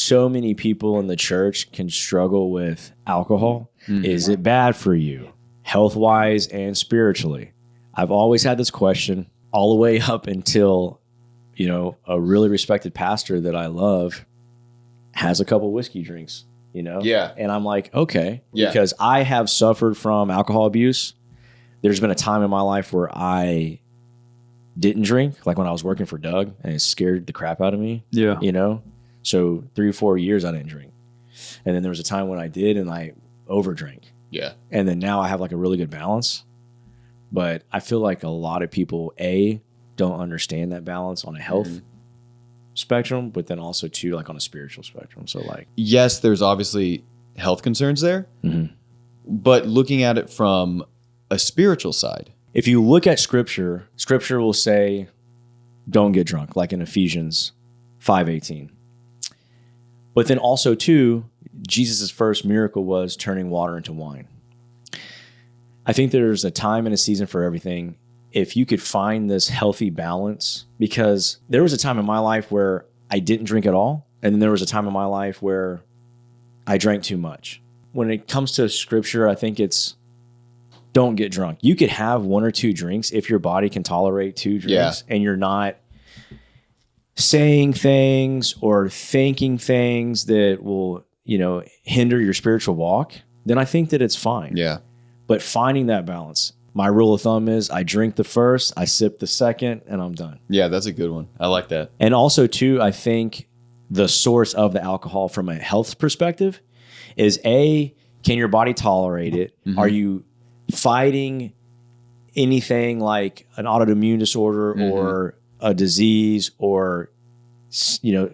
so many people in the church can struggle with alcohol. Is it bad for you, health-wise and spiritually? I've always had this question all the way up until, a really respected pastor that I love has a couple whiskey drinks, Yeah. And I'm like, okay, because I have suffered from alcohol abuse. There's been a time in my life where I didn't drink, like when I was working for Doug, and it scared the crap out of me. Yeah. So 3 or 4 years I didn't drink. And then there was a time when I did and I overdrank. Yeah. And then now I have like a really good balance. But I feel like a lot of people, don't understand that balance on a health spectrum, but then also too, like on a spiritual spectrum. So like, yes, there's obviously health concerns there, but looking at it from a spiritual side. if you look at scripture will say, don't get drunk, like in Ephesians 5:18. But then also too, Jesus' first miracle was turning water into wine. I think there's a time and a season for everything. If you could find this healthy balance, because there was a time in my life where I didn't drink at all. And then there was a time in my life where I drank too much. When it comes to scripture, I think it's don't get drunk. You could have 1 or 2 drinks if your body can tolerate 2 drinks and you're not saying things or thinking things that will, hinder your spiritual walk, then I think that it's fine. Yeah. But finding that balance. My rule of thumb is I drink the first, I sip the second, and I'm done. Yeah, that's a good one. I like that. And also, too, I think the source of the alcohol from a health perspective is can your body tolerate it? Mm-hmm. Are you fighting anything like an autoimmune disorder or a disease or,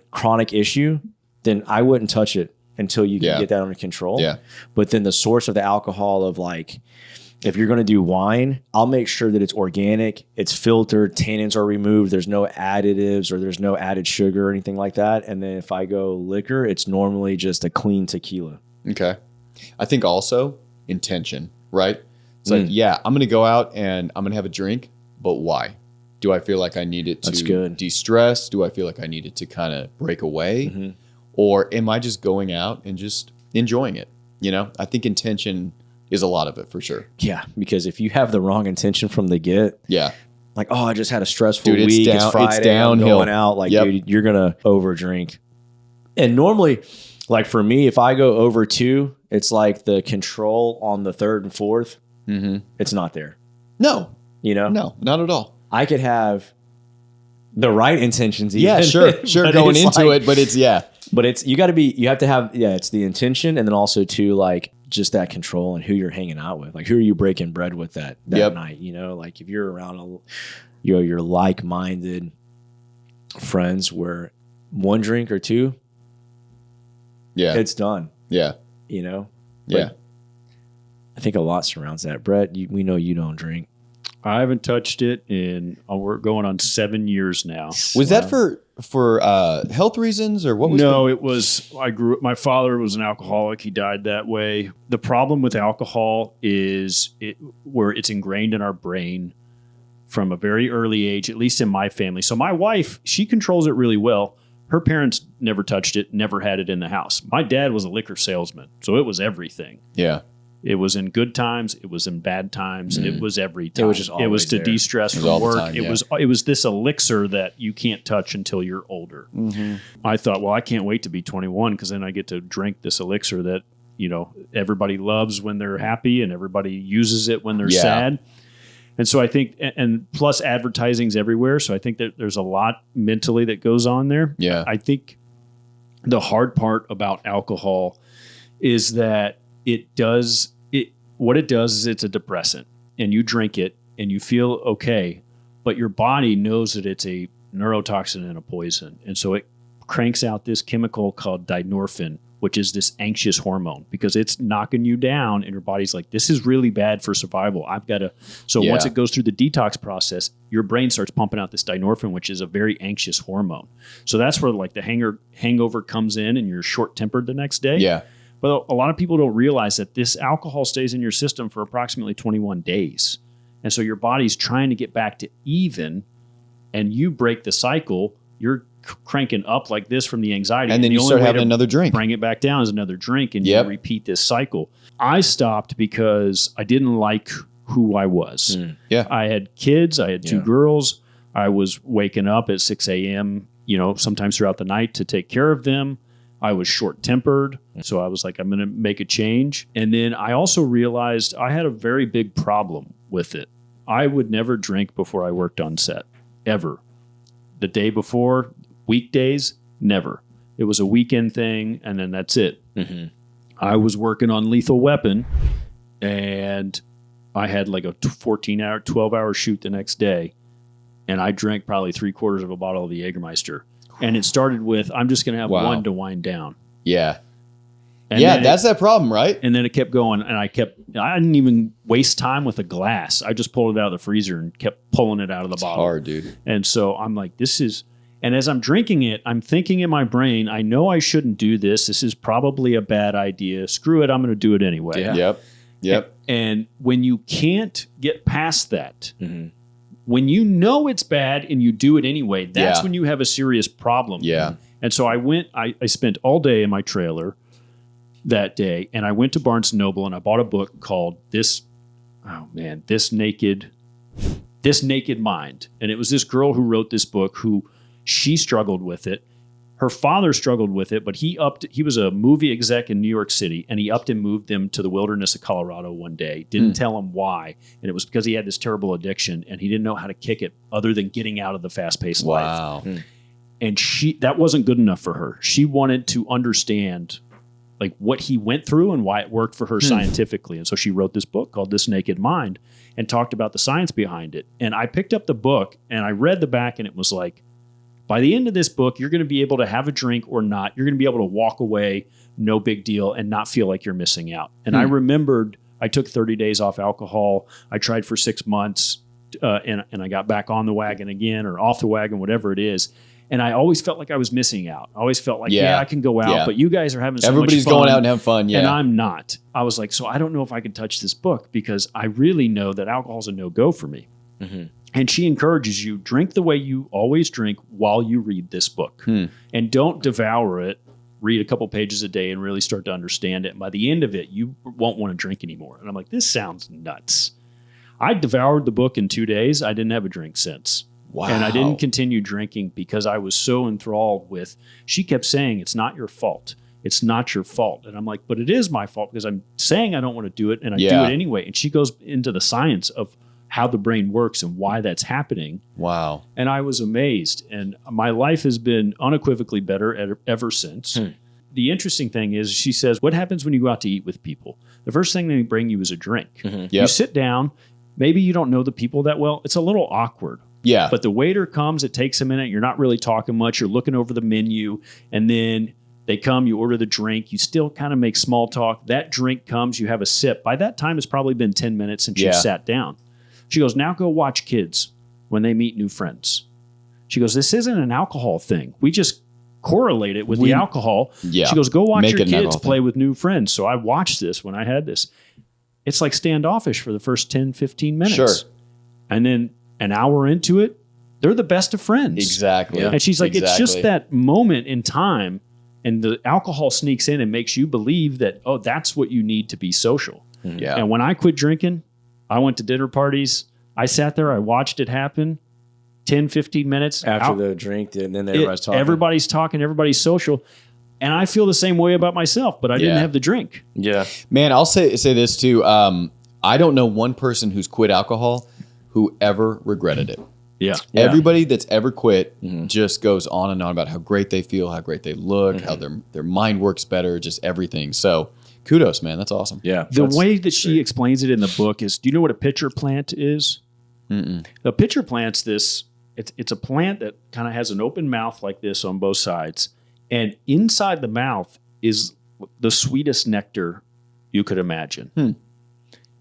chronic issue? Then I wouldn't touch it until you can get that under control. Yeah. But then the source of the alcohol of if you're going to do wine, I'll make sure that it's organic, it's filtered, tannins are removed, there's no additives or there's no added sugar or anything like that. And then if I go liquor, it's normally just a clean tequila. Okay. I think also intention, right? It's like, I'm going to go out and I'm going to have a drink, but why? Do I feel like I need it to de-stress? Do I feel like I need it to kind of break away? Mm-hmm. Or am I just going out and just enjoying it? I think intention is a lot of it for sure. Yeah, because if you have the wrong intention from the get, like, I just had a stressful week. It's Friday, it's downhill. I'm going out. Dude, you're gonna over drink. And normally, like for me, if I go over 2, it's like the control on the 3rd and 4th. Mm-hmm. It's not there. No, no, not at all. I could have the right intentions. Even, sure, going into it, but it's But it's you have to have it's the intention, and then also too like just that control and who you're hanging out with, like who are you breaking bread with that night, like if you're around your like-minded friends where 1 drink or 2, it's done. Yeah. But I think a lot surrounds that. Brett, we know you don't drink. I haven't touched it we're going on 7 years now. Was that for health reasons or what was it was, my father was an alcoholic. He died that way. The problem with alcohol is where it's ingrained in our brain from a very early age, at least in my family. So my wife, she controls it really well. Her parents never touched it, never had it in the house. My dad was a liquor salesman, so it was everything. Yeah. It was in good times. It was in bad times. It was every time. It was to de-stress from work. It was this elixir that you can't touch until you're older. Mm-hmm. I thought, well, I can't wait to be 21 because then I get to drink this elixir that everybody loves when they're happy and everybody uses it when they're sad. And so I think, and plus advertising's everywhere. So I think that there's a lot mentally that goes on there. Yeah. I think the hard part about alcohol is that what it does is it's a depressant, and you drink it and you feel okay, but your body knows that it's a neurotoxin and a poison. And so it cranks out this chemical called dynorphin, which is this anxious hormone, because it's knocking you down and your body's like, this is really bad for survival. Once it goes through the detox process, your brain starts pumping out this dynorphin, which is a very anxious hormone. So that's where like the hangover comes in and you're short-tempered the next day. Yeah. But a lot of people don't realize that this alcohol stays in your system for approximately 21 days. And so your body's trying to get back to even, and you break the cycle, you're cranking up like this from the anxiety. And then the you only start way having to another drink. bring it back down is another drink, and Yep. you repeat this cycle. I stopped because I didn't like who I was. Yeah. I had kids. I had 2 girls. I was waking up at 6 a.m., sometimes throughout the night to take care of them. I was short-tempered. So I was like, I'm going to make a change. And then I also realized I had a very big problem with it. I would never drink before I worked on set, ever. The day before, weekdays, never. It was a weekend thing, and then that's it. Mm-hmm. I was working on Lethal Weapon, and I had like a 14-hour, 12-hour shoot the next day, and I drank probably 3/4 of a bottle of the Jägermeister. And it started with, I'm just going to have one to wind down. Yeah. And That's that problem, right? And then it kept going, and I didn't even waste time with a glass. I just pulled it out of the freezer and kept pulling it out of the bottle. Hard, dude. And so I'm like, and as I'm drinking it, I'm thinking in my brain, I know I shouldn't do this. This is probably a bad idea. Screw it. I'm going to do it anyway. Yeah. Yep. And when you can't get past that, when you know it's bad and you do it anyway, that's when you have a serious problem. Yeah. And so I spent all day in my trailer that day, and I went to Barnes & Noble and I bought a book called This Naked Mind. And it was this girl who wrote this book who she struggled with it. Her father struggled with it, but he was a movie exec in New York City, and he upped and moved them to the wilderness of Colorado one day. Didn't tell him why. And it was because he had this terrible addiction and he didn't know how to kick it other than getting out of the fast-paced life. Wow. And that wasn't good enough for her. She wanted to understand like what he went through and why it worked for her scientifically. And so she wrote this book called This Naked Mind and talked about the science behind it. And I picked up the book and I read the back, and it was like, by the end of this book, you're going to be able to have a drink or not. You're going to be able to walk away, no big deal, and not feel like you're missing out. And I remembered I took 30 days off alcohol. I tried for 6 months, and I got back on the wagon again, or off the wagon, whatever it is. And I always felt like I was missing out. I always felt like, I can go out, but you guys are having so Everybody's much fun. going out and having fun, And I'm not. I was like, so I don't know if I can touch this book because I really know that alcohol's a no-go for me. Mm-hmm. And she encourages you, drink the way you always drink while you read this book. And don't devour it. Read a couple pages a day and really start to understand it. And by the end of it, you won't want to drink anymore. And I'm like, this sounds nuts. I devoured the book in 2 days. I didn't have a drink since. Wow. And I didn't continue drinking because I was so enthralled with, she kept saying, it's not your fault. It's not your fault. And I'm like, but it is my fault because I'm saying I don't want to do it and I do it anyway. And she goes into the science of how the brain works and why that's happening. Wow. And I was amazed. And my life has been unequivocally better ever since. The interesting thing is, she says, what happens when you go out to eat with people? The first thing they bring you is a drink. You sit down. Maybe you don't know the people that well. It's a little awkward. Yeah. But the waiter comes, it takes a minute. You're not really talking much. You're looking over the menu. And then they come, you order the drink. You still kind of make small talk. That drink comes, you have a sip. By that time, it's probably been 10 minutes since you sat down. She goes, now go watch kids when they meet new friends. She goes, this isn't an alcohol thing. We just correlate it with the alcohol. Yeah. She goes, go watch your kids play with new friends. So I watched this when I had this. It's like standoffish for the first 10, 15 minutes. Sure. And then an hour into it, they're the best of friends. Exactly. Yeah. And she's like, it's just that moment in time, and the alcohol sneaks in and makes you believe that, oh, that's what you need to be social. Yeah. And when I quit drinking, I went to dinner parties. I sat there. I watched it happen. 10, 15 minutes. After the drink, and then everybody's talking. Everybody's talking. Everybody's social. And I feel the same way about myself, but I didn't have the drink. Yeah. Man, I'll say this too. I don't know one person who's quit alcohol who ever regretted it. Yeah. Everybody that's ever quit just goes on and on about how great they feel, how great they look, how their mind works better, just everything. So kudos, man. That's awesome. Yeah. The way that she explains it in the book is, do you know what a pitcher plant is? The pitcher plant's this, it's a plant that kind of has an open mouth like this on both sides. And inside the mouth is the sweetest nectar you could imagine.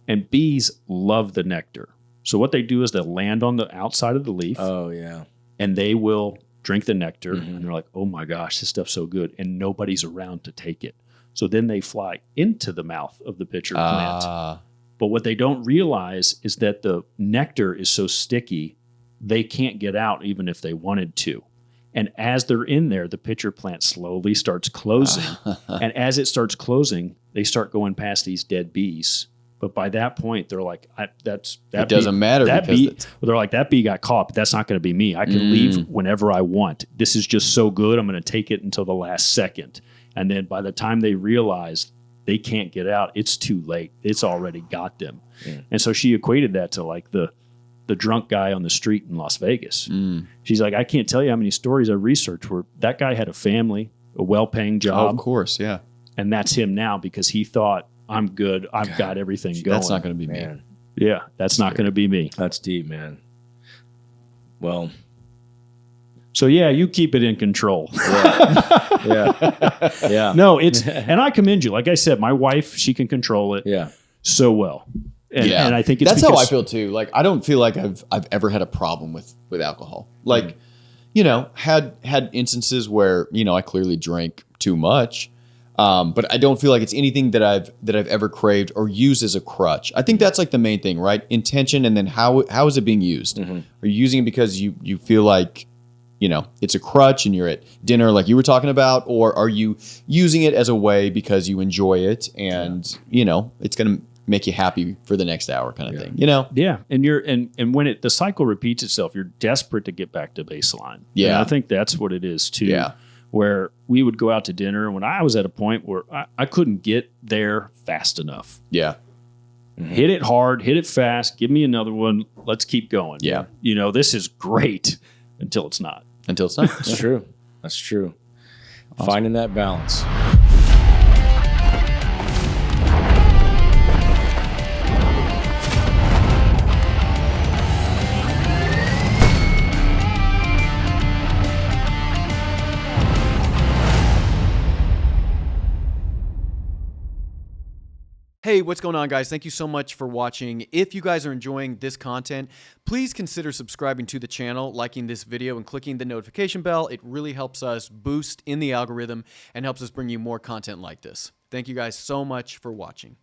And bees love the nectar. So what they do is they'll land on the outside of the leaf. Oh, yeah. And they will drink the nectar. And they're like, oh my gosh, this stuff's so good. And nobody's around to take it. So then they fly into the mouth of the pitcher plant. But what they don't realize is that the nectar is so sticky, they can't get out even if they wanted to. And as they're in there, the pitcher plant slowly starts closing. And as it starts closing, they start going past these dead bees. But by that point, they're like, "That it doesn't matter that because bee." They're like, "That bee got caught, but that's not going to be me. I can leave whenever I want. This is just so good. I'm going to take it until the last second." And then by the time they realize they can't get out, it's too late. It's already got them. And so she equated that to like the drunk guy on the street in Las Vegas. She's like, I can't tell you how many stories I researched where that guy had a family, a well-paying job. Oh, of course, yeah. And that's him now because he thought, I'm good. I've got everything going. That's not going to be me. Yeah, that's not going to be me. That's deep, man. Well, so yeah, you keep it in control. Yeah. No, and I commend you. Like I said, my wife, she can control it so well. And I think it's that's how I feel too. Like, I don't feel like I've ever had a problem with alcohol. Like, had instances where, I clearly drank too much. But I don't feel like it's anything that I've ever craved or used as a crutch. I think that's like the main thing, right? Intention, and then how is it being used? Are you using it because you feel like, it's a crutch and you're at dinner like you were talking about, or are you using it as a way because you enjoy it and, it's going to make you happy for the next hour kind of thing, Yeah. And when the cycle repeats itself, you're desperate to get back to baseline. Yeah. And I think that's what it is too. Yeah. Where we would go out to dinner, and when I was at a point where I couldn't get there fast enough. Yeah. Hit it hard, hit it fast, give me another one. Let's keep going. Yeah. This is great until it's not. That's true. That's true. Awesome. Finding that balance. Hey, what's going on, guys? Thank you so much for watching. If you guys are enjoying this content, please consider subscribing to the channel, liking this video, and clicking the notification bell. It really helps us boost in the algorithm and helps us bring you more content like this. Thank you guys so much for watching.